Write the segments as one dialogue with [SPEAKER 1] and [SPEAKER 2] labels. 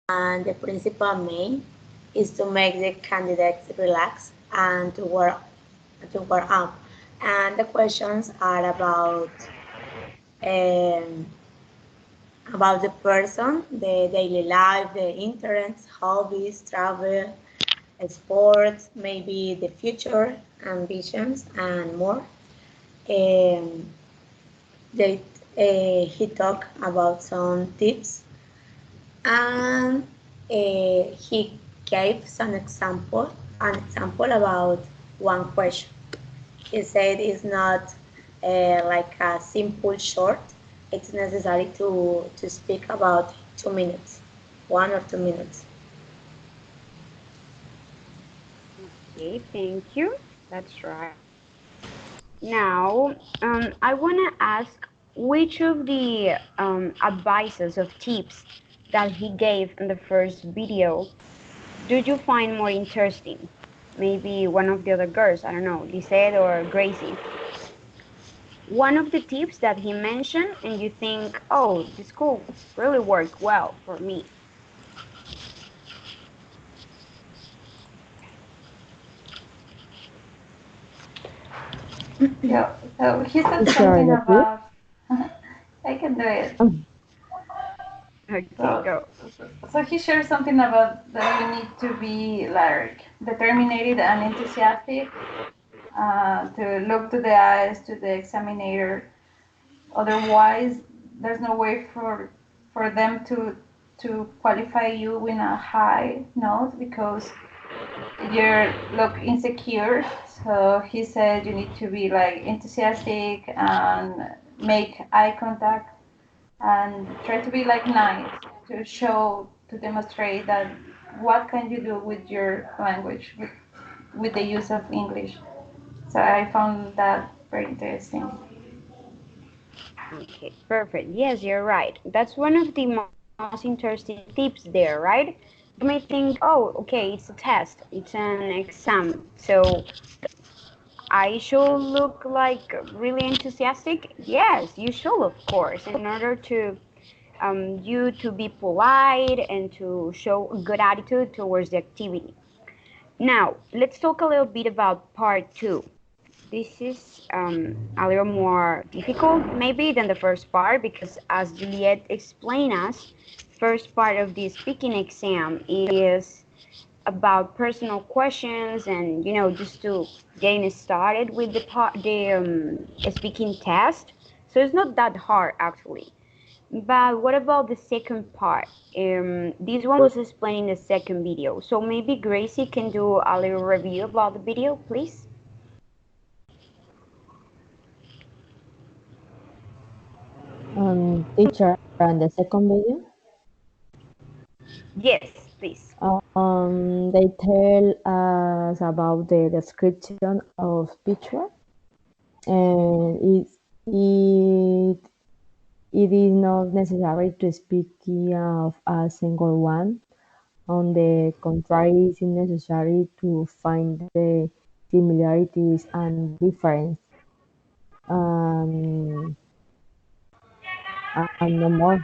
[SPEAKER 1] and the principal main is to make the candidates relax and to work up. And the questions are um, about the person, the daily life, the interests, hobbies, travel, sports, maybe the future, ambitions, and more. Um, they, he talked about some tips and he gave an example about one question. He said it's not like a simple short. It's necessary to speak about 2 minutes, 1 or 2 minutes.
[SPEAKER 2] Okay, thank you. That's right. Now, I want to ask which of the advices of tips that he gave in the first video do you find more interesting? Maybe one of the other girls, I don't know, Lisette or Gracie. One of the tips that he mentioned, and you think, oh, this could really work well for me.
[SPEAKER 3] Yeah, so he said
[SPEAKER 4] Sure,
[SPEAKER 3] something
[SPEAKER 4] the tip.
[SPEAKER 3] about, I can do it.
[SPEAKER 2] Okay,
[SPEAKER 3] So,
[SPEAKER 2] go.
[SPEAKER 3] so he shared something about that you need to be like determined and enthusiastic, to look to the eyes to the examiner. Otherwise, there's no way for them to qualify you with a high note because you look insecure. So he said you need to be like enthusiastic and make eye contact and try to be like nice to show to demonstrate that what can you do with your language with the use of English. So I found that very interesting.
[SPEAKER 2] Okay, perfect. Yes, you're right. That's one of the most interesting tips there, right? You may think, oh, okay, it's a test, it's an exam. So I should look like really enthusiastic? Yes, you should, of course, in order to you to be polite and to show a good attitude towards the activity. Now, let's talk a little bit about part two. This is a little more difficult, maybe, than the first part because, as Juliet explained us, first part of the speaking exam is about personal questions and just to getting started with the speaking test. So it's not that hard actually. But what about the second part? This one was explained in the second video. So maybe Gracie can do a little review about the video, please.
[SPEAKER 4] Teacher, on the second video,
[SPEAKER 2] Yes, please.
[SPEAKER 4] they tell us about the description of picture, and it it is not necessary to speak of a single one. On the contrary, it is necessary to find the similarities and difference, um, and no more.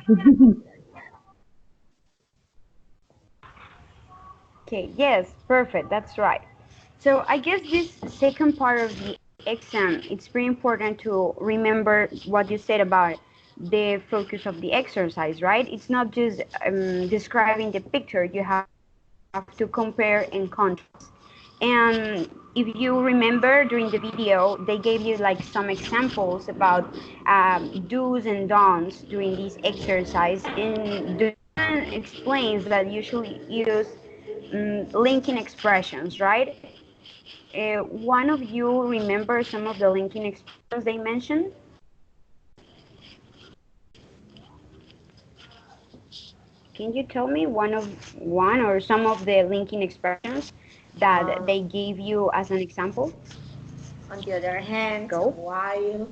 [SPEAKER 2] Okay, yes, perfect. That's right. So I guess this second part of the exam, it's very important to remember what you said about the focus of the exercise, right? It's not just describing the picture. You have to compare and contrast. And if you remember during the video, they gave you like some examples about do's and don'ts during this exercise. And the student explains that usually use linking expressions, right? One of you remember some of the linking expressions they mentioned? Can you tell me one or some of the linking expressions that
[SPEAKER 1] Um,
[SPEAKER 2] they gave you as an example?
[SPEAKER 1] on the other hand,
[SPEAKER 2] Go.
[SPEAKER 1] while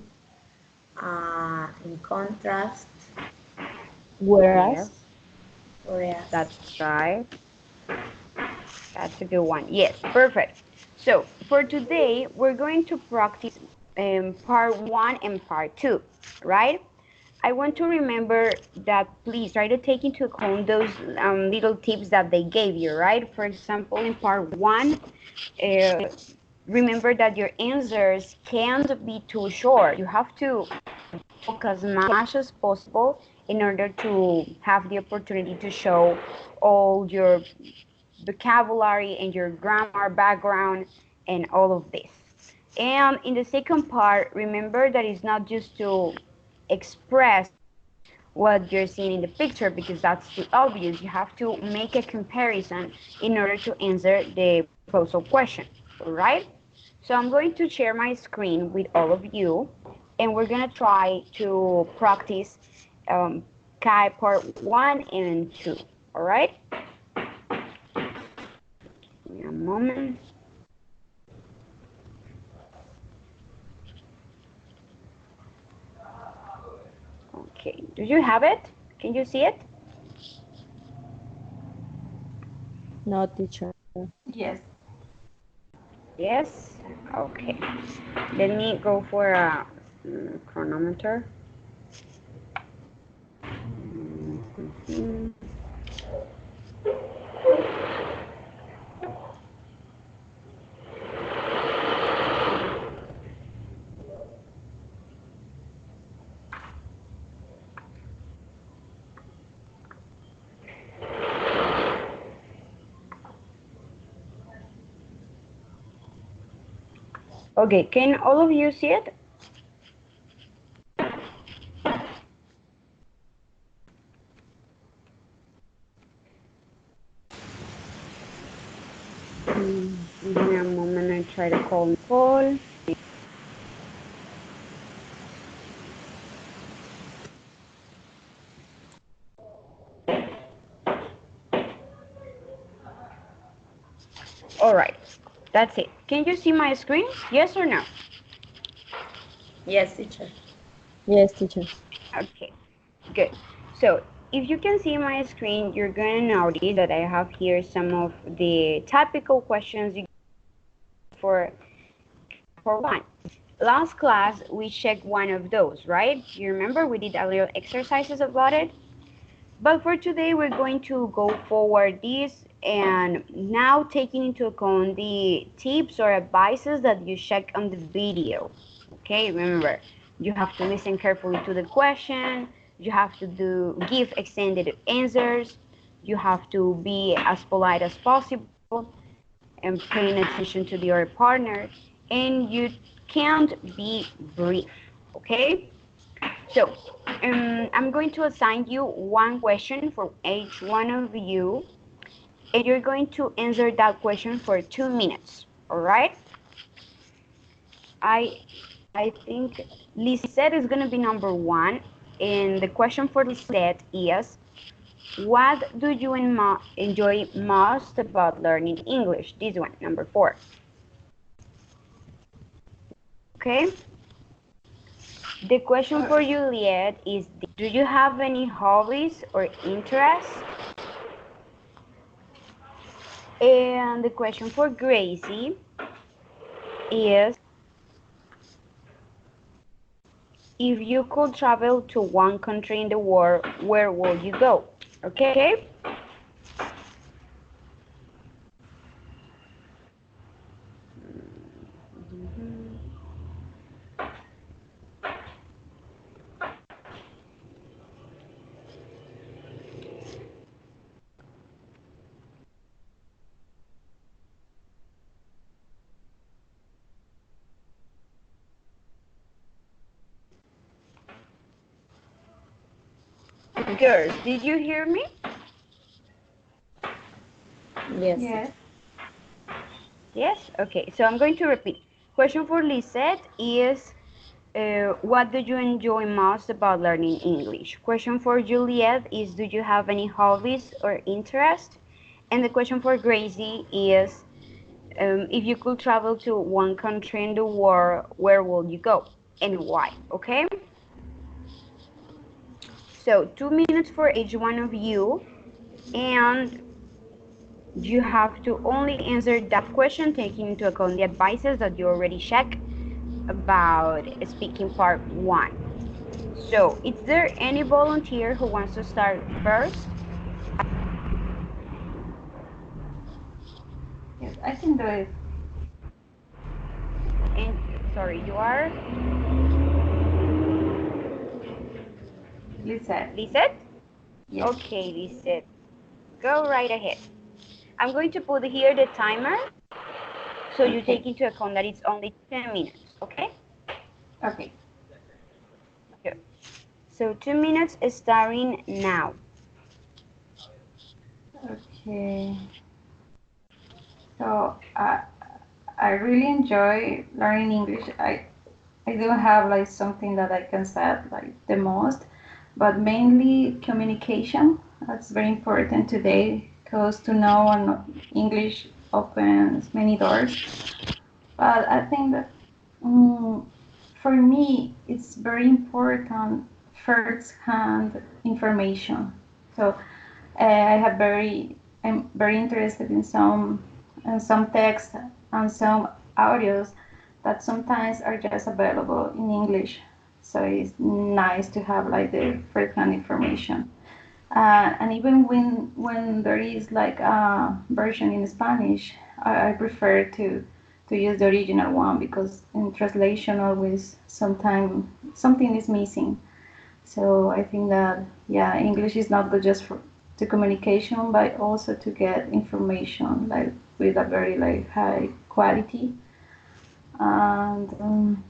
[SPEAKER 1] in contrast,
[SPEAKER 4] Whereas,
[SPEAKER 2] Yes,
[SPEAKER 1] whereas,
[SPEAKER 2] that's right. That's a good one. Yes, perfect. So for today, we're going to practice part one and part two, right? I want to remember that please try to take into account those little tips that they gave you, right? For example, in part one, uh, remember that your answers can't be too short. You have to talk as much as possible in order to have the opportunity to show all your vocabulary and your grammar background and all of this. And in the second part, remember that it's not just to express what you're seeing in the picture because that's too obvious. You have to make a comparison in order to answer the proposal question, all right? So I'm going to share my screen with all of you, and we're gonna try to practice Kai part 1 and 2, all right? Give me a moment. Okay, do you have it? Can you see it?
[SPEAKER 4] No, teacher.
[SPEAKER 3] Yes.
[SPEAKER 2] Yes? Okay. Let me go for a chronometer. Mhm. Okay, can all of you see it? Give me a moment, I try to call Nicole. All right, that's it. Can you see my screen? Yes or no?
[SPEAKER 1] Yes, teacher.
[SPEAKER 4] Yes, teacher.
[SPEAKER 2] Okay, good. So if you can see my screen, you're going to notice that I have here some of the typical questions you get for one. Last class, we checked one of those, right? You remember we did a little exercises about it? But for today, we're going to go forward this and now taking into account the tips or advices that you check on the video. Okay, remember, you have to listen carefully to the question, you have to give extended answers, you have to be as polite as possible and paying attention to the other partner, and you can't be brief, okay? So I'm going to assign you one question for each one of you, and you're going to answer that question for 2 minutes. All right? I I think Lisette is going to be number one, and the question for Lisette is, what do you enjoy most about learning English? This one, number 4. Okay. The question for Juliet is, do you have any hobbies or interests? And the question for Gracie is, if you could travel to one country in the world, where would you go? Okay? Girls, did you hear me?
[SPEAKER 1] Yes,
[SPEAKER 3] Yes.
[SPEAKER 1] teacher.
[SPEAKER 2] Yes? Okay, so I'm going to repeat. Question for Lisette is, what do you enjoy most about learning English? Question for Juliet is, do you have any hobbies or interests? And the question for Gracie is, if you could travel to one country in the world, where will you go and why? Okay? So 2 minutes for each one of you, and you have to only answer that question taking into account the advices that you already checked about speaking part 1. So, is there any volunteer who wants to start first?
[SPEAKER 3] Yes, I can do it.
[SPEAKER 2] And sorry, you are
[SPEAKER 3] Lisette.
[SPEAKER 2] Lisette?
[SPEAKER 3] Yes.
[SPEAKER 2] Okay, Lisette. Go right ahead. I'm going to put here the timer so you take
[SPEAKER 3] Okay.
[SPEAKER 2] into account that it's only 10 minutes, okay?
[SPEAKER 3] Okay.
[SPEAKER 2] Good. So 2 minutes is starting now.
[SPEAKER 3] Okay. So I really enjoy learning English. I don't have like something that I can say like the most, but mainly communication. That's very important today because to know English opens many doors. But I think that mm, for me it's very important first-hand information. So I'm very interested in some text and some audios that sometimes are just available in English. So it's nice to have like the first-hand information. And even when there is like a version in Spanish, I prefer to use the original one because in translation always sometimes something is missing. So I think that yeah, English is not good just for to communication, but also to get information like with a very like high quality. And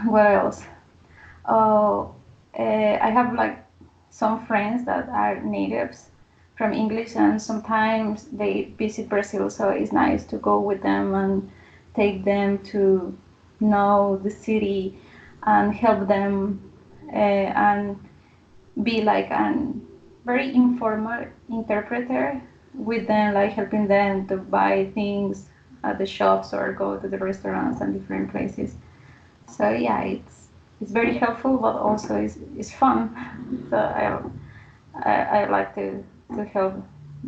[SPEAKER 3] what else? Oh, I have like some friends that are natives from English, and sometimes they visit Brazil, so it's nice to go with them and take them to know the city and help them and be like an very informal interpreter with them, like helping them to buy things at the shops or go to the restaurants and different places. So yeah, it's very helpful, but also it's fun. So I like to help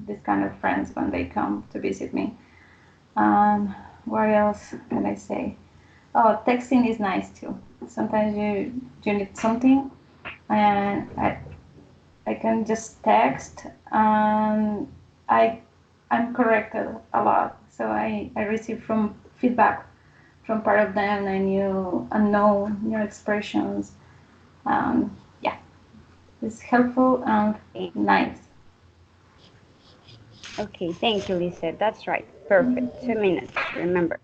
[SPEAKER 3] these kind of friends when they come to visit me. What else can I say? Oh, texting is nice too. Sometimes you need something, and I can just text, and I I'm corrected a lot. So I receive from feedback from part of them. I know new expressions. Yeah, it's helpful and nice.
[SPEAKER 2] Okay, thank you, Lisa. That's right. Perfect. 2 minutes, remember.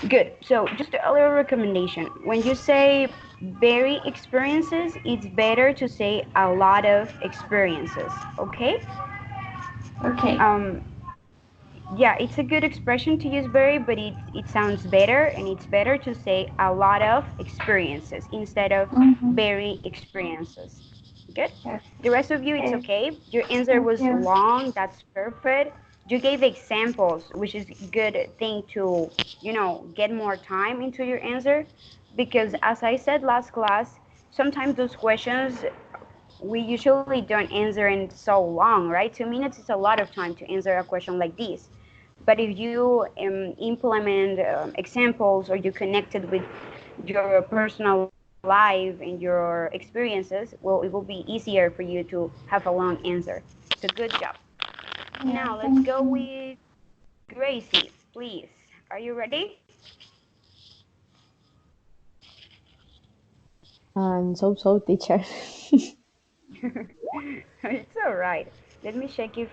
[SPEAKER 2] Good. So just a little recommendation. When you say very experiences, it's better to say a lot of experiences. Okay?
[SPEAKER 3] Okay.
[SPEAKER 2] Um, yeah, it's a good expression to use very, but it sounds better, and it's better to say a lot of experiences instead of
[SPEAKER 3] Mm-hmm.
[SPEAKER 2] very experiences. Good.
[SPEAKER 3] Yes.
[SPEAKER 2] The rest of you, it's
[SPEAKER 3] Okay.
[SPEAKER 2] okay. Your answer
[SPEAKER 3] Thank
[SPEAKER 2] was
[SPEAKER 3] you.
[SPEAKER 2] long. That's perfect. You gave examples, which is good thing to, get more time into your answer, because as I said last class, sometimes those questions we usually don't answer in so long, right? 2 minutes is a lot of time to answer a question like this. But if you implement examples, or you connect it with your personal life and your experiences, well, it will be easier for you to have a long answer. So good job. Now
[SPEAKER 3] Yeah.
[SPEAKER 2] let's
[SPEAKER 3] Thank
[SPEAKER 2] go
[SPEAKER 3] you.
[SPEAKER 2] with Gracie, please. Are you ready?
[SPEAKER 4] And so, teacher.
[SPEAKER 2] It's all right. Let me check if.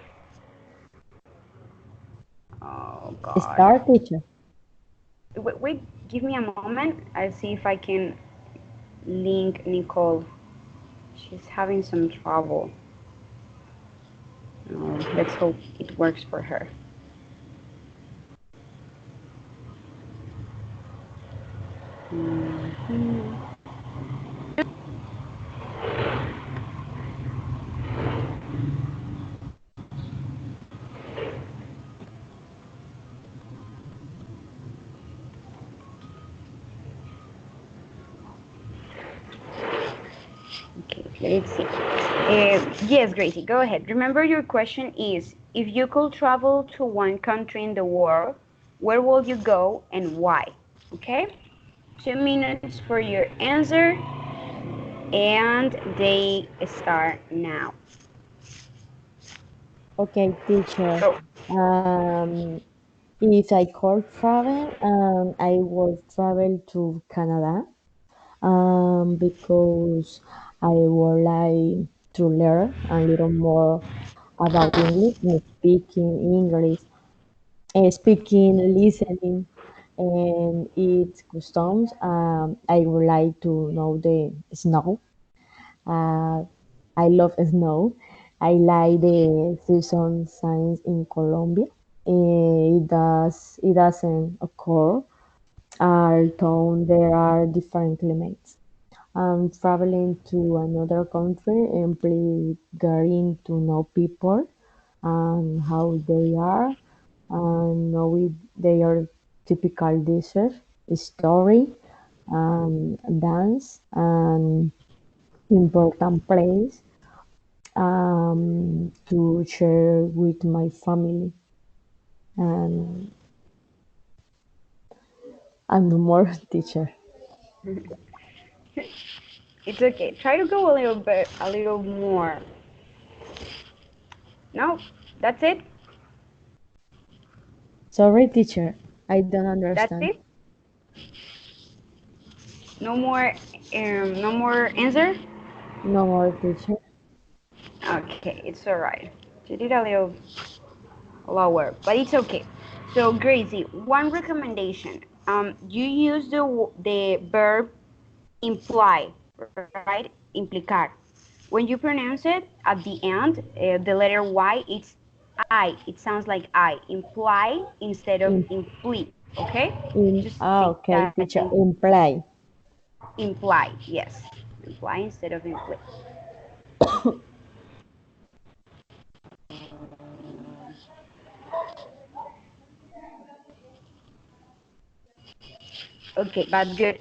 [SPEAKER 2] Oh God.
[SPEAKER 4] Start, teacher.
[SPEAKER 2] Wait, give me a moment. I'll see if I can link Nicole. She's having some trouble. Oh, let's hope it works for her. Mhm. Okay, let's see. Yes, Gracie, go ahead. Remember, your question is, if you could travel to one country in the world, where will you go and why? Okay? 2 minutes for your answer. and they start now.
[SPEAKER 4] Okay, teacher.
[SPEAKER 2] Go.
[SPEAKER 4] If I could travel, I would travel to Canada, because I would like to learn a little more about English and speaking English, speaking, listening, and its customs. I would like to know the snow. Uh, I love snow. I like the season signs in Colombia. It doesn't occur although there are different climates. Traveling to another country and getting to know people and how they are and knowing their typical dishes, story, dance, and important place to share with my family and no more teacher.
[SPEAKER 2] It's okay. Try to go a little bit, a little more. No, that's it.
[SPEAKER 4] Sorry, teacher, I don't
[SPEAKER 2] That's
[SPEAKER 4] understand.
[SPEAKER 2] it. No more. No more answer.
[SPEAKER 4] No more teacher.
[SPEAKER 2] Okay, it's alright. You did a little lower, but it's okay. So, Gracie, one recommendation. You use the verb imply, right? Implicar. When you pronounce it at the end, the letter Y, it's I. It sounds like I. Imply instead of
[SPEAKER 4] In,
[SPEAKER 2] imply. Okay? Just say
[SPEAKER 4] okay,
[SPEAKER 2] that
[SPEAKER 4] teacher. Imply.
[SPEAKER 2] imply. Yes, imply instead of imply. Okay, but good.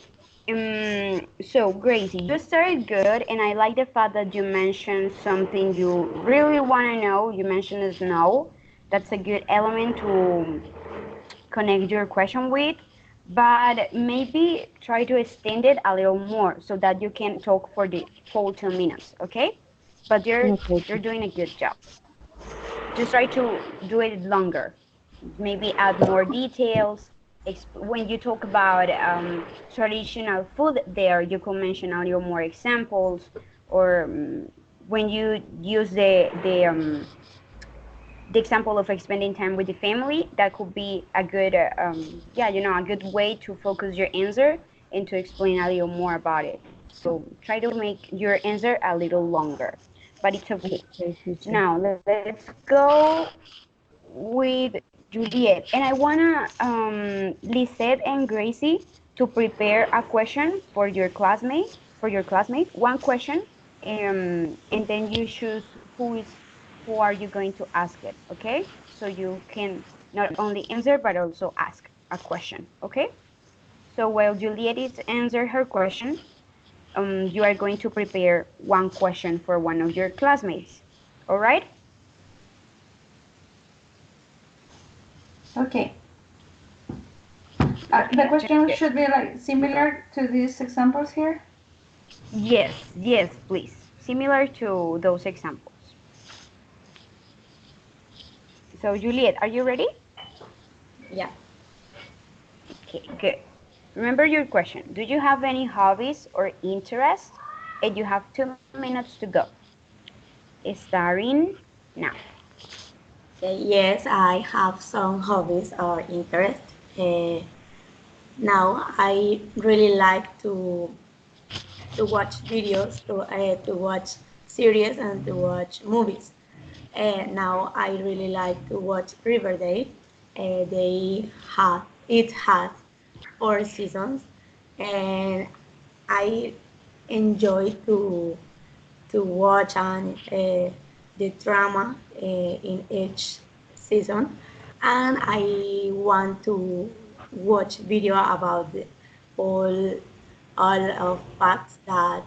[SPEAKER 2] So Gracie, you started good, and I like the fact that you mentioned something you really want to know. You mentioned snow. That's a good element to connect your question with, but maybe try to extend it a little more so that you can talk for the full 2 minutes. Okay? But
[SPEAKER 4] Okay,
[SPEAKER 2] you're doing a good job. Just try to do it longer. Maybe add more details. When you talk about traditional food there, you could mention a little more examples, or when you use the example of like spending time with the family, that could be a good yeah, a good way to focus your answer and to explain a little more about it. So try to make your answer a little longer, but it's okay.
[SPEAKER 4] okay, teacher.
[SPEAKER 2] Now let's go with Juliet, and I wanna Lisette and Gracie to prepare a question for your classmate, one question, and then you choose who are you going to ask it, okay? So you can not only answer but also ask a question, okay? So while Juliet is answer her question, you are going to prepare one question for one of your classmates, all right?
[SPEAKER 3] Okay. The
[SPEAKER 2] Okay,
[SPEAKER 3] question
[SPEAKER 2] good.
[SPEAKER 3] should be like similar to these examples here.
[SPEAKER 2] Yes, yes, please. Similar to those examples. So, Juliet, are you ready?
[SPEAKER 1] Yeah.
[SPEAKER 2] Okay, good. Remember your question. Do you have any hobbies or interests? And you have 2 minutes to go. Starting now.
[SPEAKER 1] Yes, I have some hobbies or interests. Uh, Now I really like to watch videos, to watch series, and to watch movies. Now I really like to watch Riverdale. It has 4 seasons, and I enjoy to watch the drama in each season, and I want to watch video about all all of facts that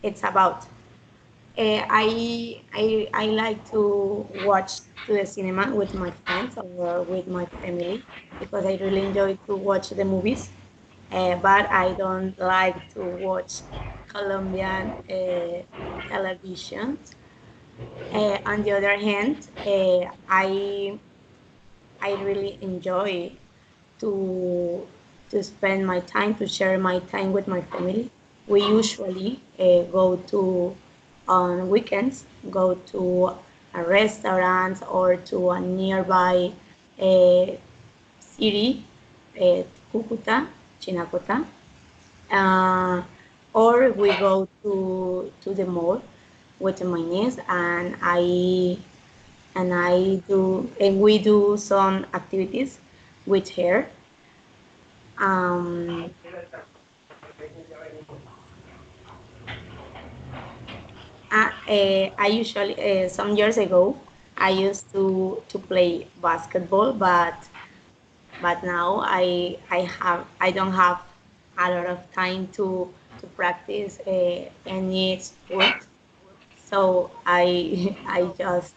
[SPEAKER 1] it's about. I like to watch to the cinema with my friends or with my family because I really enjoy to watch the movies. but I don't like to watch Colombian television. On the other hand, I really enjoy to spend my time, to share my time with my family. We usually go to on weekends, go to a restaurant or to a nearby uh, city, Cucuta, Chinacota, uh, or we go to the mall with my niece, and we do some activities with her. Um, I usually some years ago I used to play basketball, but now I don't have a lot of time to practice any sport. So I just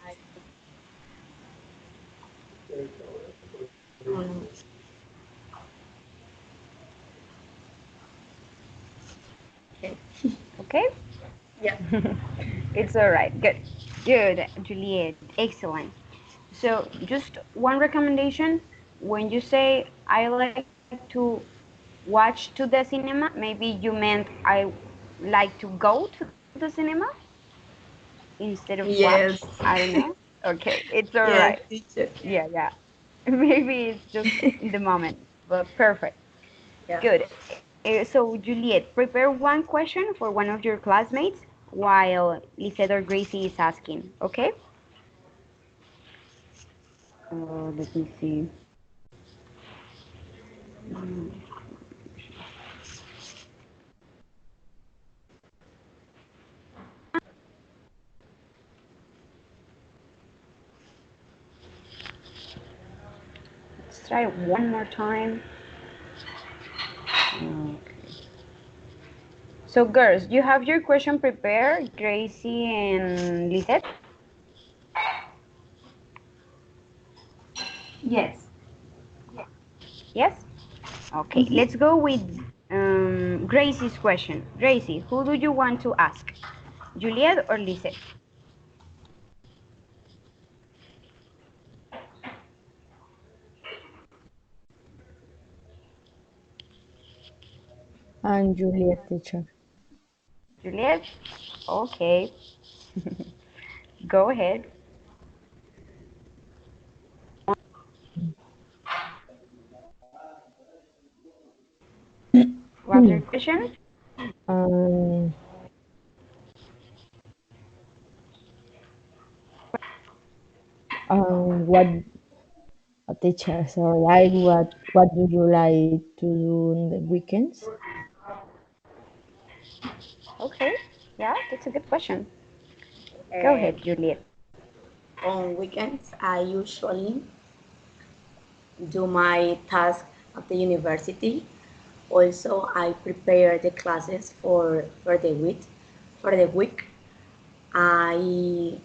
[SPEAKER 1] um, okay.
[SPEAKER 2] Okay?
[SPEAKER 1] Yeah.
[SPEAKER 2] It's all right. Good. Good, Juliet. Excellent. So, just one recommendation when you say I like to watch to the cinema, maybe you meant I like to go to the cinema instead of watch.
[SPEAKER 1] Yes.
[SPEAKER 2] I don't know. Okay, it's all right.
[SPEAKER 1] Yes, teacher.
[SPEAKER 2] Yeah, yeah. Maybe it's just the moment, but perfect.
[SPEAKER 1] Yeah.
[SPEAKER 2] Good. So, Juliet, prepare one question for one of your classmates while Lisette or Gracie is asking. Okay? Let me see. Let's try one more time. Okay. So, girls, you have your question prepared, Gracie and Lisette?
[SPEAKER 3] Yes.
[SPEAKER 2] Yes? Okay,
[SPEAKER 3] Mm-hmm.
[SPEAKER 2] let's go with Gracie's question. Gracie, who do you want to ask? Juliet or Lisette?
[SPEAKER 4] And Juliet teacher.
[SPEAKER 2] Juliet? Okay, go ahead. What's your question?
[SPEAKER 4] um, what teacher? Sorry, what do you like to do on the weekends?
[SPEAKER 2] Okay, yeah, that's a good question. Go
[SPEAKER 1] Uh,
[SPEAKER 2] ahead, Juliet.
[SPEAKER 1] on weekends, I usually do my task at the university. Also, I prepare the classes for the week. For the week, I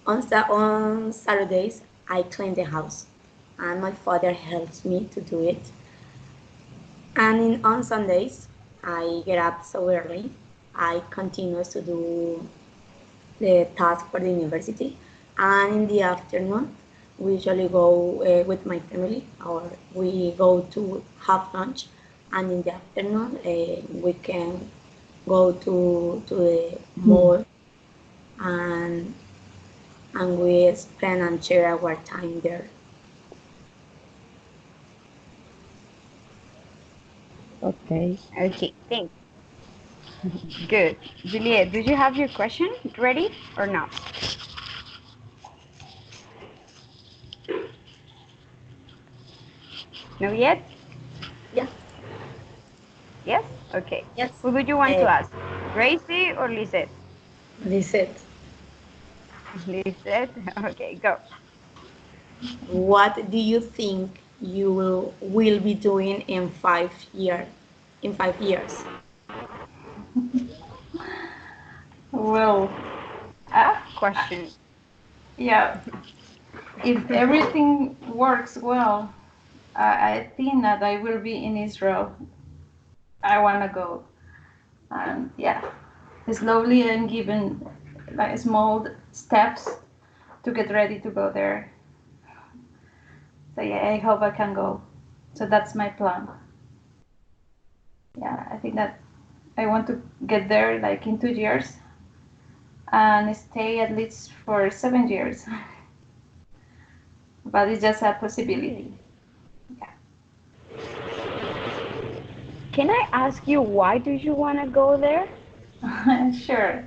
[SPEAKER 1] on Saturdays I clean the house, and my father helps me to do it. On Sundays, I get up so early. I continue to do the task for the university. And in the afternoon, we usually go with my family, or we go to have lunch. And in the afternoon, we can go to the mall, and we spend and share our time there.
[SPEAKER 4] Okay.
[SPEAKER 2] Okay, thanks. Good. Juliet, do you have your question ready or not? No yet?
[SPEAKER 1] Yeah.
[SPEAKER 2] Yes? Okay.
[SPEAKER 1] Yes.
[SPEAKER 2] Who do you want to
[SPEAKER 1] Uh,
[SPEAKER 2] ask? Gracie or Lisette?
[SPEAKER 1] this it.
[SPEAKER 2] Lisette? Okay, go.
[SPEAKER 1] What do you think you will be doing in 5 years? In 5 years.
[SPEAKER 3] Well,
[SPEAKER 2] Tough
[SPEAKER 3] uh,
[SPEAKER 2] question.
[SPEAKER 3] yeah, if everything works well, I think that I will be in Israel. I want to go. And yeah, slowly I'm given like small steps to get ready to go there. So yeah, I hope I can go. So that's my plan. Yeah, I think that I want to get there like in 2 years and stay at least for 7 years. But it's just a possibility.
[SPEAKER 2] Can I ask you why do you want to go there?
[SPEAKER 3] Yeah. Sure.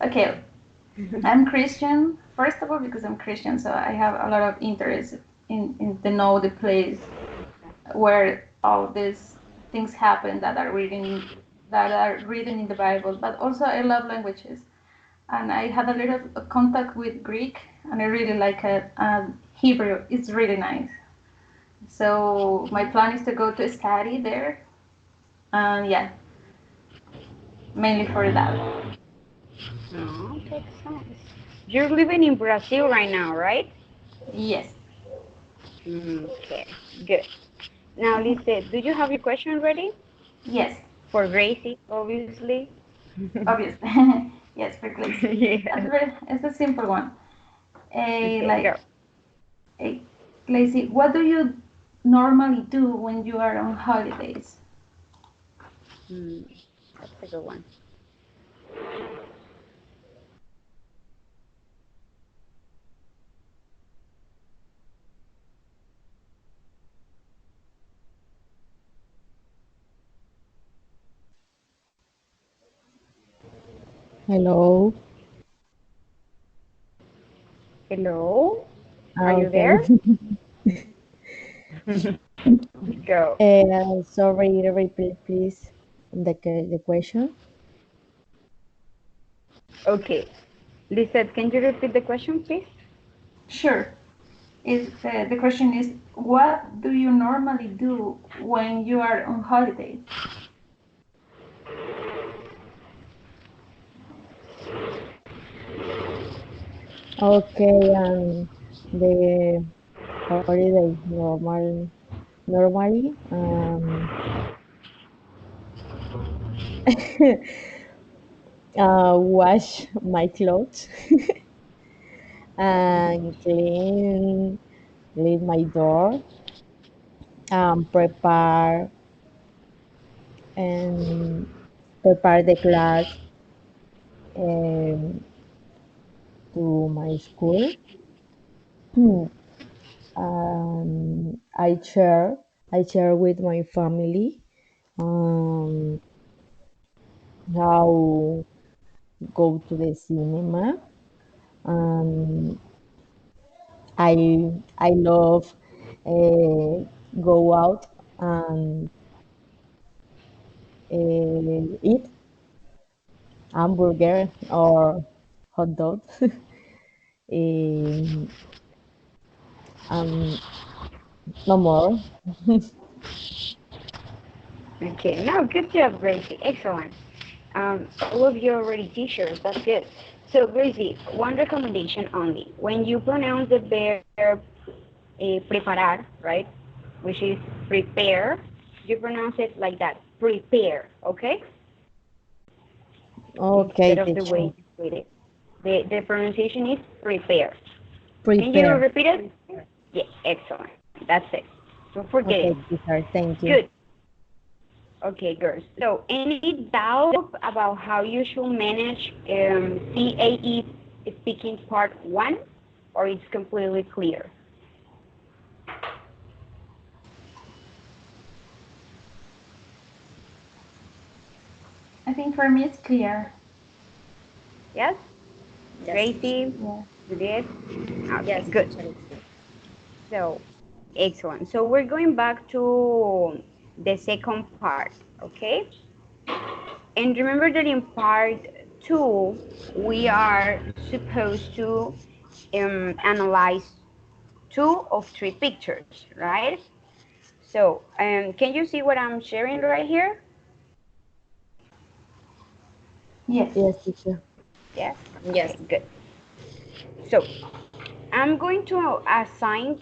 [SPEAKER 3] Okay, I'm Christian. First of all, because I'm Christian, so I have a lot of interest in to know the place where all these things happen that are written in the Bible. But also, I love languages, and I had a little contact with Greek, and I really like it. And Hebrew, it's really nice. So my plan is to go to study there, and yeah, mainly for that.
[SPEAKER 2] Oh, makes sense. You're living in Brazil right now, right?
[SPEAKER 3] Yes,
[SPEAKER 2] Okay, good. Now, Lisa, do you have your question ready?
[SPEAKER 3] yes,
[SPEAKER 2] For Gracie, obviously.
[SPEAKER 3] obviously, yes, for Glacy.
[SPEAKER 2] Yes.
[SPEAKER 3] It's a simple one.
[SPEAKER 2] Okay, go.
[SPEAKER 3] Like, Glacy, what do you normally do when you are on holidays?
[SPEAKER 2] Hmm, that's a good one.
[SPEAKER 4] Hello.
[SPEAKER 2] Hello? Are you
[SPEAKER 4] Okay.
[SPEAKER 2] there? Go.
[SPEAKER 4] Sorry, repeat please the question.
[SPEAKER 2] Okay. Lisette, can you repeat the question, please?
[SPEAKER 3] Sure. The question is, what do you normally do when you are on holidays?
[SPEAKER 4] Okay, the holiday normally wash my clothes and clean my door, prepare and prepare the class um, to my school. I share with my family um, how go to the cinema. Um, I love go out and eat hamburger or hot dog. um, um, no more.
[SPEAKER 2] Okay, no, good job, Gracie. Excellent. All of you are already teachers. That's good. So, Gracie, one recommendation only. When you pronounce the verb preparar, right, which is prepare, you pronounce it like that. Prepare, okay?
[SPEAKER 4] Okay,
[SPEAKER 2] Instead of the
[SPEAKER 4] teacher.
[SPEAKER 2] way you put it. The pronunciation is prepare. Can you
[SPEAKER 4] Prepare.
[SPEAKER 2] repeat it? Yeah, excellent. That's it. Don't forget
[SPEAKER 4] Okay,
[SPEAKER 2] it.
[SPEAKER 4] teacher. Thank you.
[SPEAKER 2] Good. Okay, girls. So, any doubt about how you should manage CAE speaking part one, or it's completely clear?
[SPEAKER 3] I think for me it's clear.
[SPEAKER 2] Yes?
[SPEAKER 1] Yes, teacher.
[SPEAKER 2] Gracie,
[SPEAKER 3] Yeah.
[SPEAKER 2] you did? Okay,
[SPEAKER 1] Yes,
[SPEAKER 2] good.
[SPEAKER 1] teacher. It's clear.
[SPEAKER 2] So, excellent. So, we're going back to the second part, okay? And remember that in part two, we are supposed to analyze two of three pictures, right? So, can you see what I'm sharing right here?
[SPEAKER 3] Yes.
[SPEAKER 4] Yes, teacher.
[SPEAKER 2] Yes?
[SPEAKER 1] Yes.
[SPEAKER 2] Okay, good. So, I'm going to assign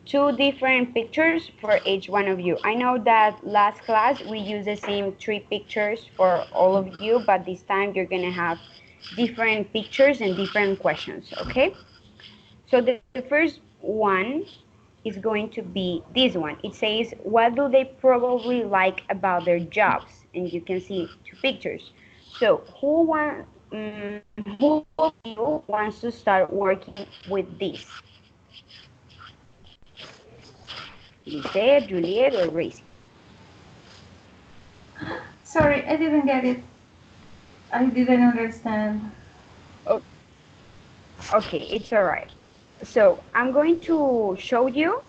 [SPEAKER 2] two different pictures for each one of you. I know that last class we used the same three pictures for all of you, but this time you're gonna have different pictures and different questions, okay? So the first one is going to be this one. It says, what do they probably like about their jobs? And you can see two pictures. So who of you wants to start working with this? Lisette, Juliet, or Gracie?
[SPEAKER 3] Sorry, I didn't get it. I didn't understand.
[SPEAKER 2] Oh, okay, it's all right. So I'm going to show you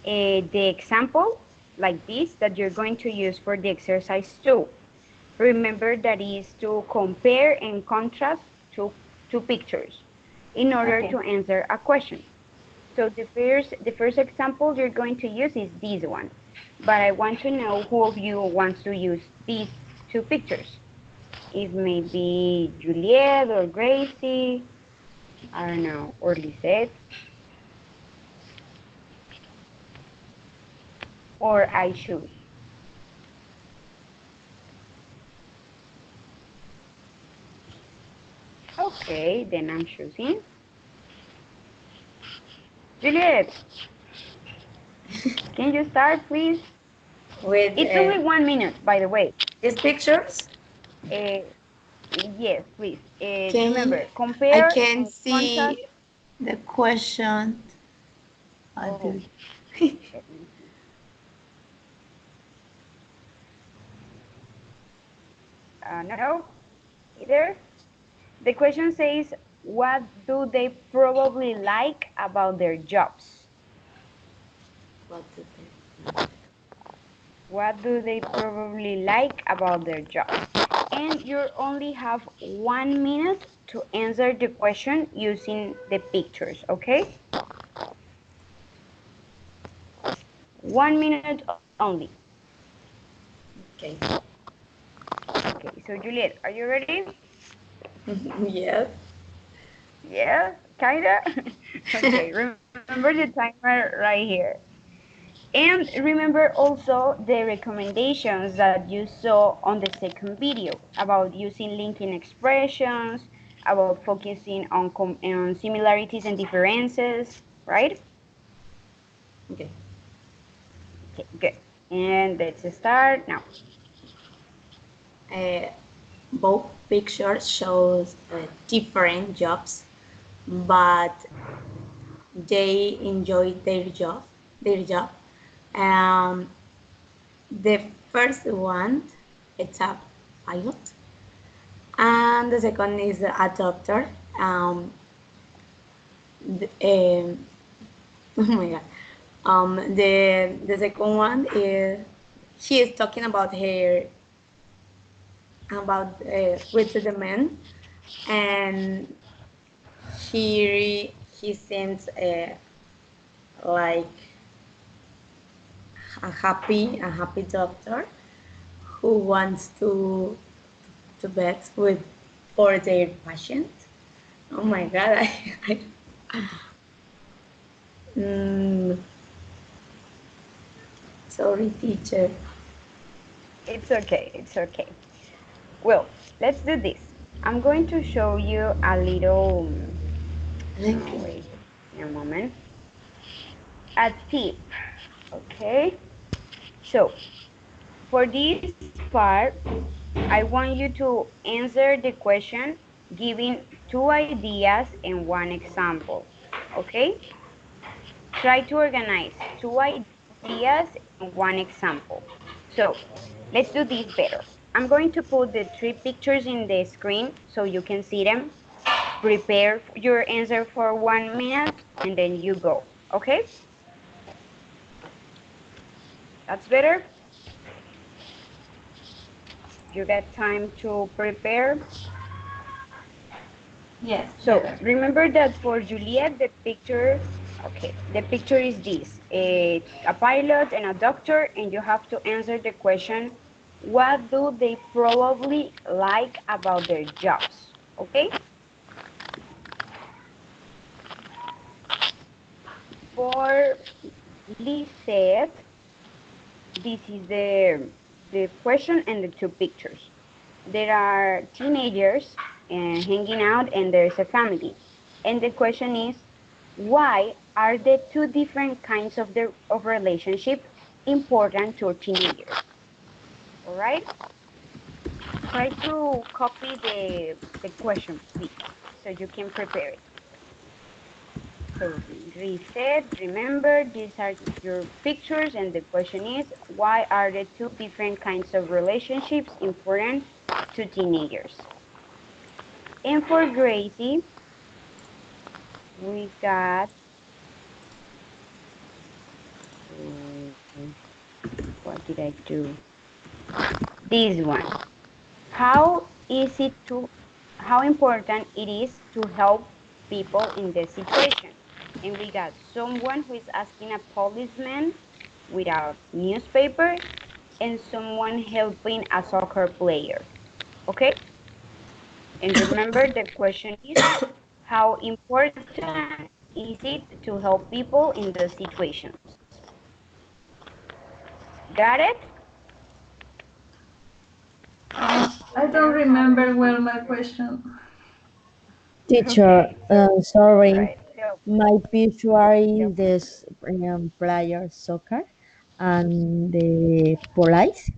[SPEAKER 2] the example like this that you're going to use for the exercise 2. Remember that is to compare and contrast two pictures in order
[SPEAKER 3] Okay.
[SPEAKER 2] to answer a question. So the first example you're going to use is this one. But I want to know who of you wants to use these two pictures. It may be Juliet or Gracie, I don't know, or Lisette, or I should. Okay, then I'm choosing. Juliet, can you start, please?
[SPEAKER 1] With
[SPEAKER 2] It's only 1 minute, by the way.
[SPEAKER 1] these pictures,
[SPEAKER 2] Uh, yes, please.
[SPEAKER 1] can
[SPEAKER 2] Remember,
[SPEAKER 1] I
[SPEAKER 2] compare
[SPEAKER 1] can
[SPEAKER 2] and contrast.
[SPEAKER 1] see the question. I
[SPEAKER 2] Oh,
[SPEAKER 1] do.
[SPEAKER 2] let me see. No, either. The question says, what do they probably like about their jobs?
[SPEAKER 1] What to do?
[SPEAKER 2] What do they probably like about their jobs? And you only have 1 minute to answer the question using the pictures, okay? 1 minute only.
[SPEAKER 1] Okay.
[SPEAKER 2] Okay, so Juliet, are you ready?
[SPEAKER 1] Yes.
[SPEAKER 2] Yeah, kinda. Okay, remember the timer right here. And remember also the recommendations that you saw on the second video about using linking expressions, about focusing on similarities and differences, right?
[SPEAKER 1] Okay.
[SPEAKER 2] Okay, good. And let's start now.
[SPEAKER 1] Uh, both pictures shows different jobs, but they enjoy their job. Um, the first one, it's a pilot, and the second is a doctor. The, oh my god. The second one is she is talking about her about with the man, and he seems like a happy doctor who wants to bet with for their patient. Oh my god, mm, sorry teacher.
[SPEAKER 2] It's okay, it's okay. Well, let's do this. I'm going to show you a little,
[SPEAKER 1] Like,
[SPEAKER 2] wait a moment, a tip, okay? So, for this part, I want you to answer the question giving two ideas and one example, okay? Try to organize two ideas and one example. So, let's do this better. I'm going to put the three pictures in the screen so you can see them. Prepare your answer for 1 minute and then you go, okay? That's better. You get time to prepare.
[SPEAKER 3] Yes,
[SPEAKER 2] So
[SPEAKER 3] better.
[SPEAKER 2] remember that for Juliet, the picture, okay, the picture is this, a pilot and a doctor, and you have to answer the question, what do they probably like about their jobs, okay? For Lisette, this is the question and the two pictures. There are teenagers hanging out and there's a family. And the question is, why are the two different kinds of relationship important to teenagers? All right? Try to copy the question, please, so you can prepare it. So reset, remember, these are your pictures, and the question is, why are the two different kinds of relationships important to teenagers? And for Gracie, we got, what did I do? This one. How is it to, how important it is to help people in this situation? And we got someone who is asking a policeman with a newspaper and someone helping a soccer player. Okay? And remember the question is, how important is it to help people in those situations? Got it?
[SPEAKER 3] I don't remember well my question.
[SPEAKER 4] Teacher,
[SPEAKER 2] Okay, so,
[SPEAKER 4] sorry,
[SPEAKER 2] right. So,
[SPEAKER 4] my picture is
[SPEAKER 2] so
[SPEAKER 4] this player soccer and the police.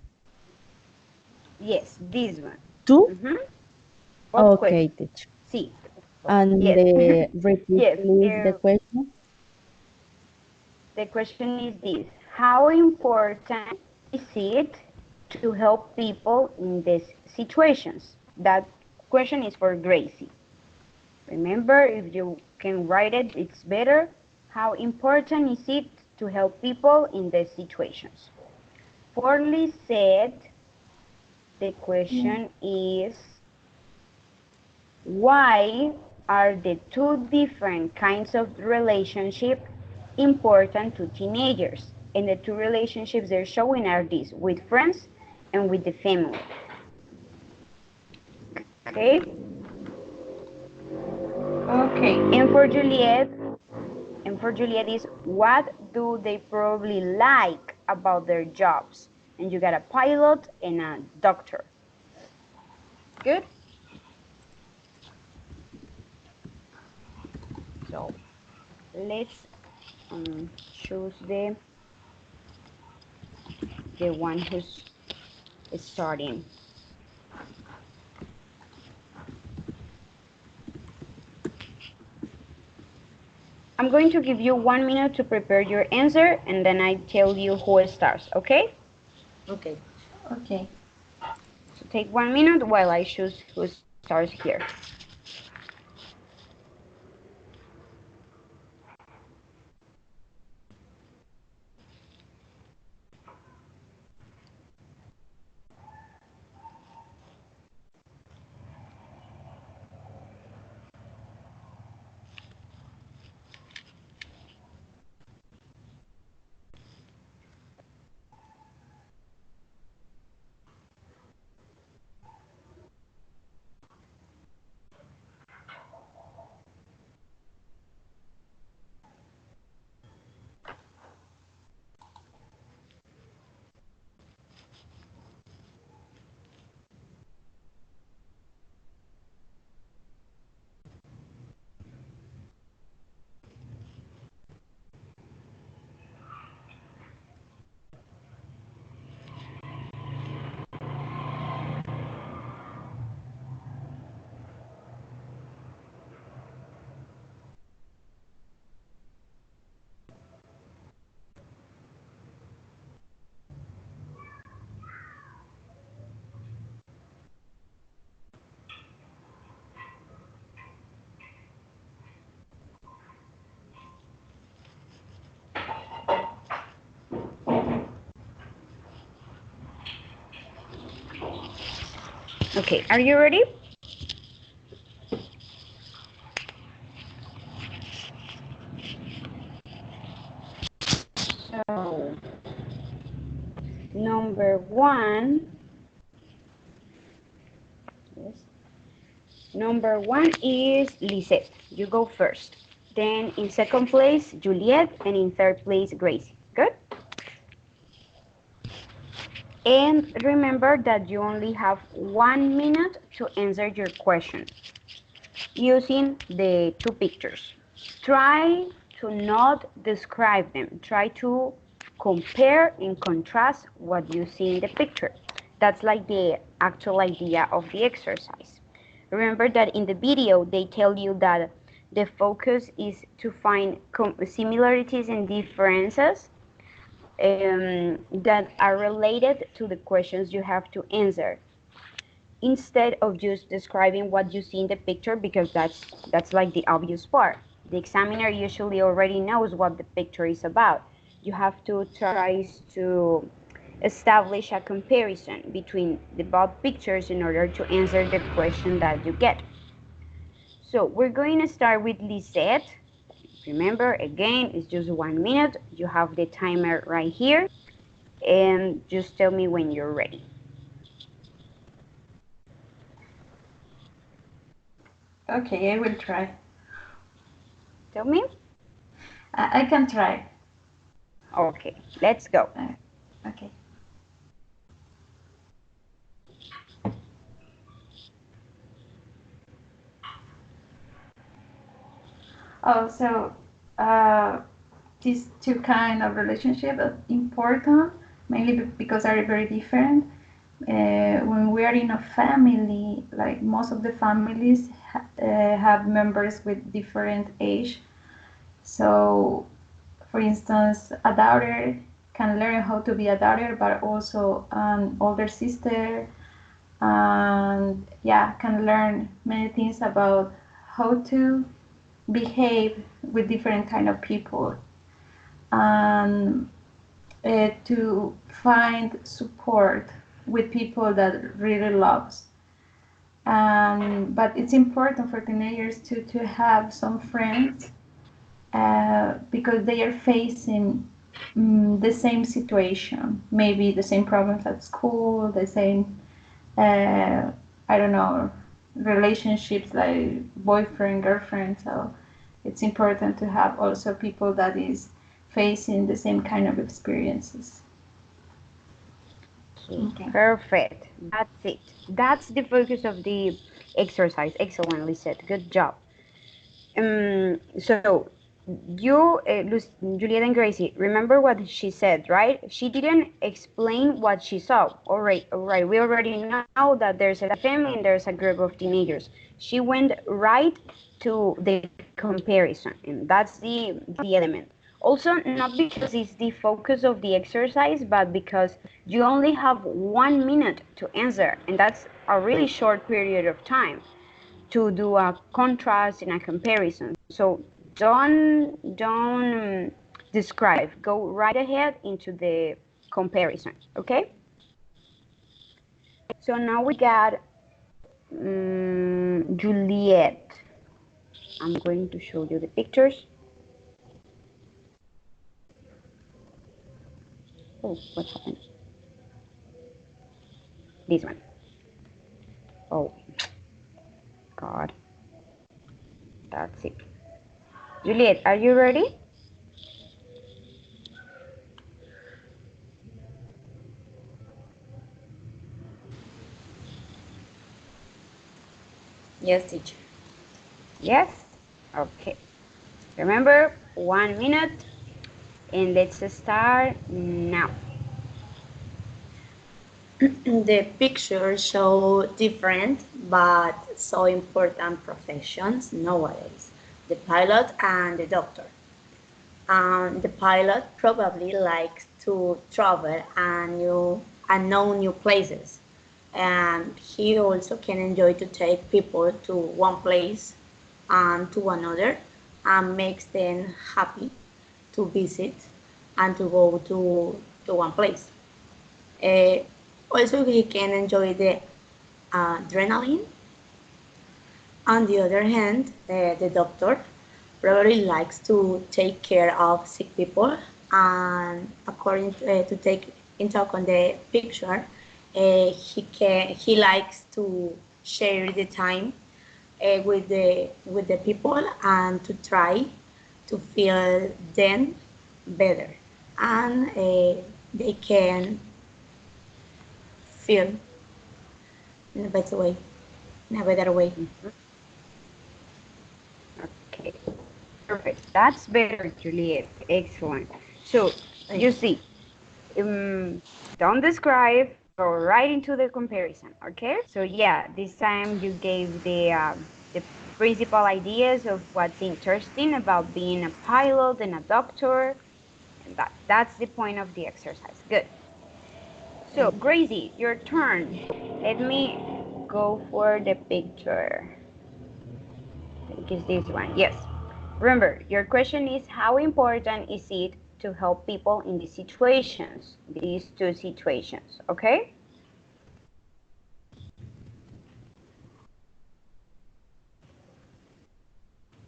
[SPEAKER 2] yes, this one.
[SPEAKER 4] Two?
[SPEAKER 2] Mm-hmm. Both
[SPEAKER 4] Okay,
[SPEAKER 2] questions.
[SPEAKER 4] teacher.
[SPEAKER 2] See.
[SPEAKER 4] And
[SPEAKER 2] Yes.
[SPEAKER 4] the repeat
[SPEAKER 2] Yes.
[SPEAKER 4] please the question.
[SPEAKER 2] The question is this: how important is it to help people in these situations? That question is for Gracie. Remember, if you can write it, it's better. How important is it to help people in these situations? For Lisette, the question is, why are the two different kinds of relationship important to teenagers? And the two relationships they're showing are these, with friends and with the family. Okay?
[SPEAKER 3] Okay.
[SPEAKER 2] And for Juliet is, what do they probably like about their jobs? And you got a pilot and a doctor. Good? So let's choose the one who's starting. I'm going to give you 1 minute to prepare your answer, and then I tell you who starts, okay?
[SPEAKER 1] Okay.
[SPEAKER 3] Okay.
[SPEAKER 2] So take 1 minute while I choose who starts here. Okay, are you ready? So, number one, yes. Number one is Lisette. You go first. Then in second place, Juliet, and in third place, Gracie. Good. And remember that you only have 1 minute to answer your question using the two pictures. Try to not describe them. Try to compare and contrast what you see in the picture. That's like the actual idea of the exercise. Remember that in the video, they tell you that the focus is to find similarities and differences that are related to the questions you have to answer, instead of just describing what you see in the picture, because that's like the obvious part. The examiner usually already knows what the picture is about. You have to try to establish a comparison between the both pictures in order to answer the question that you get. So we're going to start with Lisette. Remember, again, it's just 1 minute. You have the timer right here, and just tell me when you're ready.
[SPEAKER 3] Okay, I will try.
[SPEAKER 2] Tell me.
[SPEAKER 3] I can try.
[SPEAKER 2] Okay, let's go.
[SPEAKER 3] Okay. Oh, so these two kind of relationship are important, mainly because are very different. When we are in a family, like most of the families have members with different age. So, for instance, a daughter can learn how to be a daughter, but also an older sister, and yeah, can learn many things about how to behave with different kind of people, and to find support with people that really loves. But it's important for teenagers to have some friends, because they are facing the same situation, maybe the same problems at school, the same, I don't know, relationships like boyfriend, girlfriend. So it's important to have also people that is facing the same kind of experiences.
[SPEAKER 2] Okay, perfect. That's it. That's the focus of the exercise. Excellently said. Good job. So you, Juliet and Gracie, remember what she said, right? She didn't explain what she saw. All right. We already know that there's a family and there's a group of teenagers. She went right to the comparison, and that's the element. Also, not because it's the focus of the exercise, but because you only have 1 minute to answer, and that's a really short period of time to do a contrast and a comparison. So don't describe. Go right ahead into the comparison. Okay. So now we got Juliet. I'm going to show you the pictures. Oh, what happened? This one. Oh, God. That's it. Juliet, are you ready?
[SPEAKER 1] Yes, teacher.
[SPEAKER 2] Yes? Okay. Remember, 1 minute, and let's start now.
[SPEAKER 1] The pictures show different but so important professions nowadays, the pilot and the doctor. The pilot probably likes to travel and know new places. And he also can enjoy to take people to one place and to another, and makes them happy to visit and to go to one place. Uh, Also, he can enjoy the adrenaline. On the other hand, the doctor probably likes to take care of sick people, and according to take into account the picture, he likes to share the time with the people and to try to feel them better. and they can feel in a better way, in a better way.
[SPEAKER 2] Okay, perfect. That's better, Juliet. Excellent. So you see, don't describe, go right into the comparison. Okay. So yeah, this time you gave the principal ideas of what's interesting about being a pilot and a doctor, and that's the point of the exercise. Good. So Gracie, your turn. Let me go for the picture. I think it's this one. Yes. Remember, your question is how important is it to help people in these situations, these two situations, okay?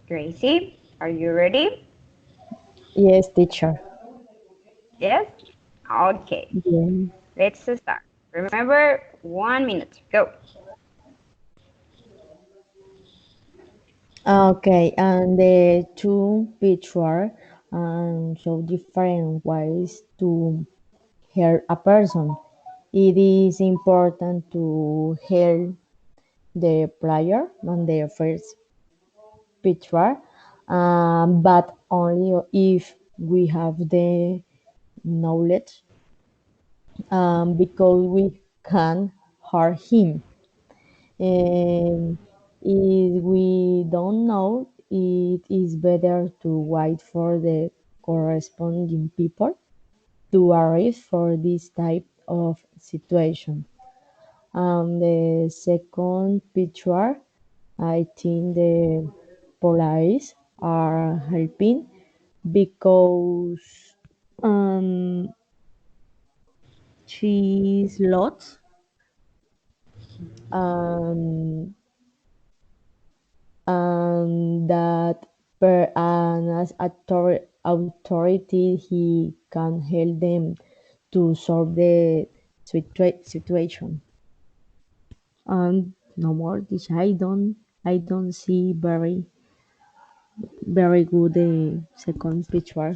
[SPEAKER 2] Gracie, are you ready?
[SPEAKER 4] Yes, teacher.
[SPEAKER 2] Yes? Okay,
[SPEAKER 4] Yeah.
[SPEAKER 2] let's start. Remember, 1 minute. Go.
[SPEAKER 4] Okay, and the two picture show different ways to hear a person. It is important to hear the player on the first picture, but only if we have the knowledge, because we can hurt him. And if we don't know, it is better to wait for the corresponding people to arrive for this type of situation. The second picture, I think the police are helping because um, she's lost, um, and that per and as authority he can help them to solve the situation. And no more this I don't see very good second picture.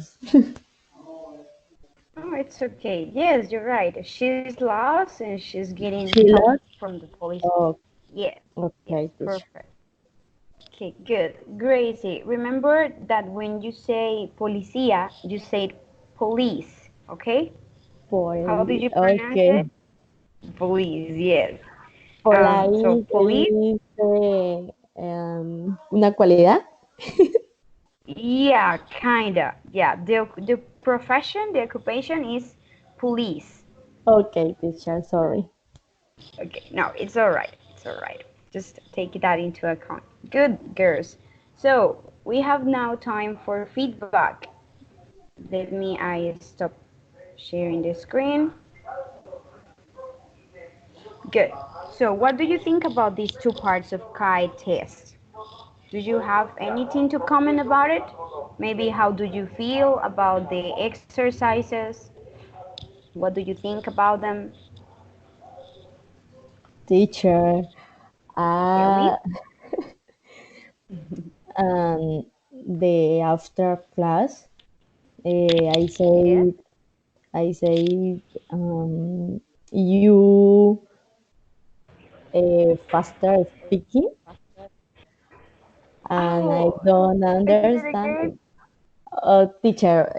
[SPEAKER 2] Oh, it's okay. Yes, you're right. She's lost and she's getting
[SPEAKER 4] She
[SPEAKER 2] help
[SPEAKER 4] lost.
[SPEAKER 2] from the police.
[SPEAKER 4] Oh,
[SPEAKER 2] Yes, yes,
[SPEAKER 4] okay, teacher.
[SPEAKER 2] perfect. Okay, good. Gracie, remember that when you say policía, you say police, okay? How did you pronounce
[SPEAKER 4] Okay.
[SPEAKER 2] it? Police, yes. So
[SPEAKER 4] Polite
[SPEAKER 2] police,
[SPEAKER 4] is una cualidad.
[SPEAKER 2] yeah, kinda. Yeah, the profession, the occupation is police.
[SPEAKER 4] Okay, teacher, sorry.
[SPEAKER 2] Okay, no, it's all right. It's all right. Just take that into account. Good, girls. So we have now time for feedback. Let me I stop sharing the screen. Good. So what do you think about these two parts of KI test? Do you have anything to comment about it? Maybe how do you feel about the exercises? What do you think about them?
[SPEAKER 4] Teacher,
[SPEAKER 2] Tell me.
[SPEAKER 4] uh, and the after class, I
[SPEAKER 2] Yes.
[SPEAKER 4] say, I say, you faster speaking, and I
[SPEAKER 2] Oh,
[SPEAKER 4] don't
[SPEAKER 2] repeat it
[SPEAKER 4] understand.
[SPEAKER 2] again.
[SPEAKER 4] Teacher,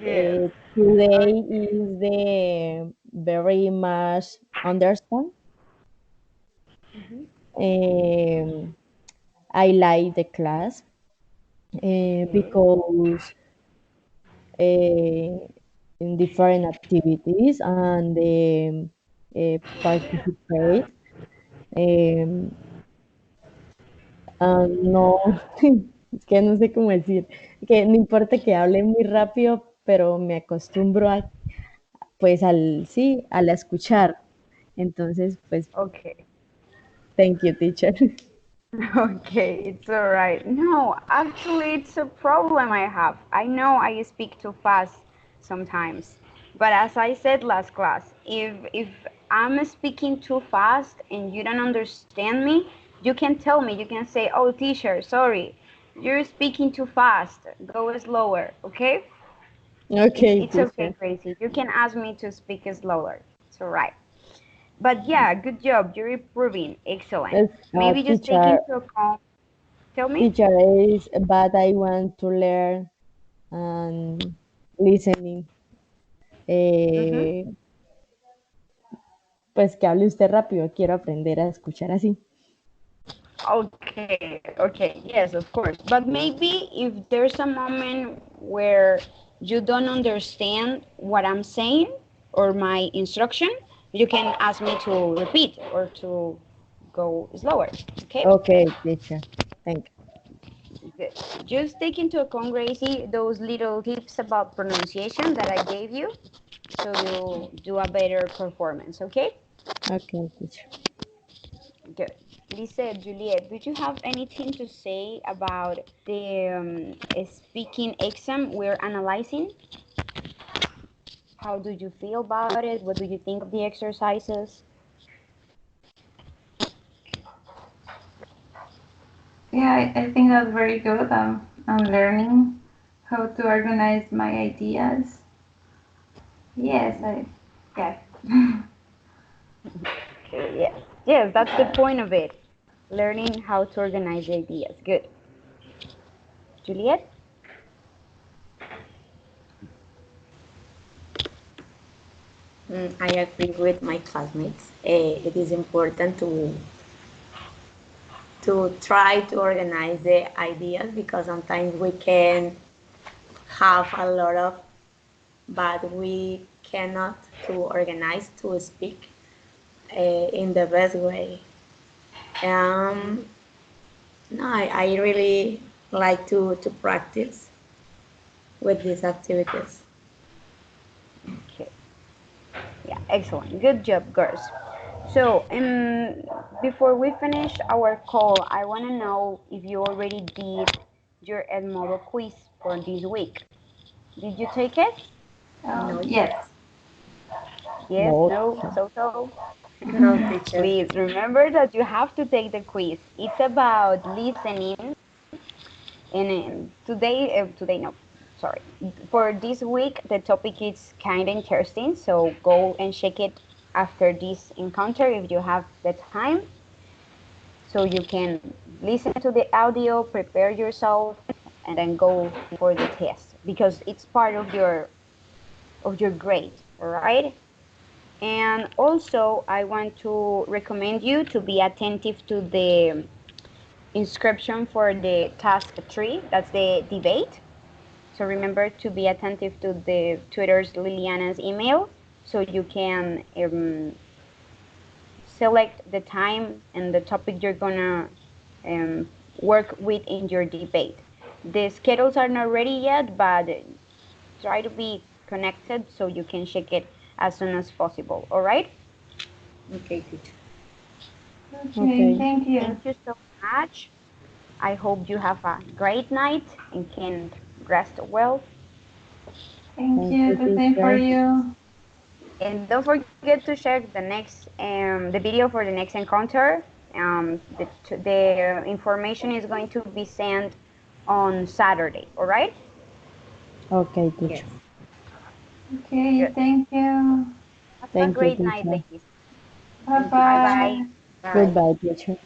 [SPEAKER 2] Yes.
[SPEAKER 4] today is the very much understand. Um, I like the class
[SPEAKER 2] Okay.
[SPEAKER 4] because in different activities and participate. Um, no, es que no sé cómo decir, que no importa que hable muy rápido, pero me acostumbro a, pues sí, al escuchar. Entonces, pues,
[SPEAKER 2] Okay.
[SPEAKER 4] thank you, teacher.
[SPEAKER 2] Okay, it's all right. No, actually, it's a problem I have. I know I speak too fast sometimes, but as I said last class, if I'm speaking too fast and you don't understand me, you can tell me. You can say, "Oh, teacher, sorry." You're speaking too fast. Go slower, okay?
[SPEAKER 4] Okay,
[SPEAKER 2] It's okay,
[SPEAKER 4] teacher.
[SPEAKER 2] Gracie. You can ask me to speak slower. It's all right. But yeah, good job. You're improving. Excellent.
[SPEAKER 4] Yes,
[SPEAKER 2] Maybe just take
[SPEAKER 4] teacher,
[SPEAKER 2] into account. Tell me.
[SPEAKER 4] teacher is, but I want to learn and listening.
[SPEAKER 2] Mm-hmm.
[SPEAKER 4] Eh, pues que hable usted rápido, quiero aprender a escuchar así.
[SPEAKER 2] Okay, okay, yes, of course. But maybe if there's a moment where you don't understand what I'm saying or my instruction, you can ask me to repeat or to go slower. Okay?
[SPEAKER 4] Okay, teacher. Thank
[SPEAKER 2] Good. Just take into account, Gracie, those little tips about pronunciation that I gave you so you do a better performance, okay?
[SPEAKER 4] you. Okay, teacher.
[SPEAKER 2] Good. Lisa, Juliet, did you have anything to say about the speaking exam we're analyzing? How do you feel about it? What do you think of the exercises?
[SPEAKER 3] Yeah, I think that's very good. I'm learning how to organize my ideas. Yes, yeah.
[SPEAKER 2] Okay, yes. Yes, that's the point of it. Learning how to organize ideas. Good. Juliet?
[SPEAKER 1] I agree with my classmates. It is important to try to organize the ideas because sometimes we can have a lot of, but we cannot to organize to speak in the best way. Um, no, I really like to practice with these activities.
[SPEAKER 2] Okay. Yeah, excellent. Good job, girls. So, before we finish our call, I want to know if you already did your Edmodo quiz for this week. Did you take it?
[SPEAKER 1] No,
[SPEAKER 3] Yes.
[SPEAKER 2] Yes,
[SPEAKER 4] No,
[SPEAKER 2] no,
[SPEAKER 4] teacher.
[SPEAKER 2] so.
[SPEAKER 1] no, teacher.
[SPEAKER 2] Please remember that you have to take the quiz. It's about listening. And today, no, sorry. For this week, the topic is kind of interesting. So go and check it after this encounter if you have the time. So you can listen to the audio, prepare yourself, and then go for the test because it's part of your grade. All right. And also, I want to recommend you to be attentive to the inscription for the task 3. That's the debate. So remember to be attentive to the Twitter's Liliana's email so you can select the time and the topic you're gonna work with in your debate. The schedules are not ready yet, but try to be connected so you can check it as soon as possible. All right?
[SPEAKER 1] Okay, teacher.
[SPEAKER 3] Okay,
[SPEAKER 4] Okay.
[SPEAKER 3] thank you.
[SPEAKER 2] Thank you so much. I hope you have a great night and can rest well.
[SPEAKER 3] Thank
[SPEAKER 4] Thank
[SPEAKER 3] you.
[SPEAKER 4] you,
[SPEAKER 3] The same for
[SPEAKER 4] teacher.
[SPEAKER 3] you.
[SPEAKER 2] And don't forget to check the next the video for the next encounter. The information is going to be sent on Saturday. All right?
[SPEAKER 4] Okay,
[SPEAKER 1] Yes.
[SPEAKER 4] teacher.
[SPEAKER 3] Okay,
[SPEAKER 2] Good.
[SPEAKER 3] thank you.
[SPEAKER 2] Have a
[SPEAKER 4] Thank you,
[SPEAKER 2] great night,
[SPEAKER 4] teacher.
[SPEAKER 2] ladies.
[SPEAKER 3] Bye
[SPEAKER 2] Bye bye.
[SPEAKER 3] bye.
[SPEAKER 1] Bye.
[SPEAKER 4] Goodbye, teacher.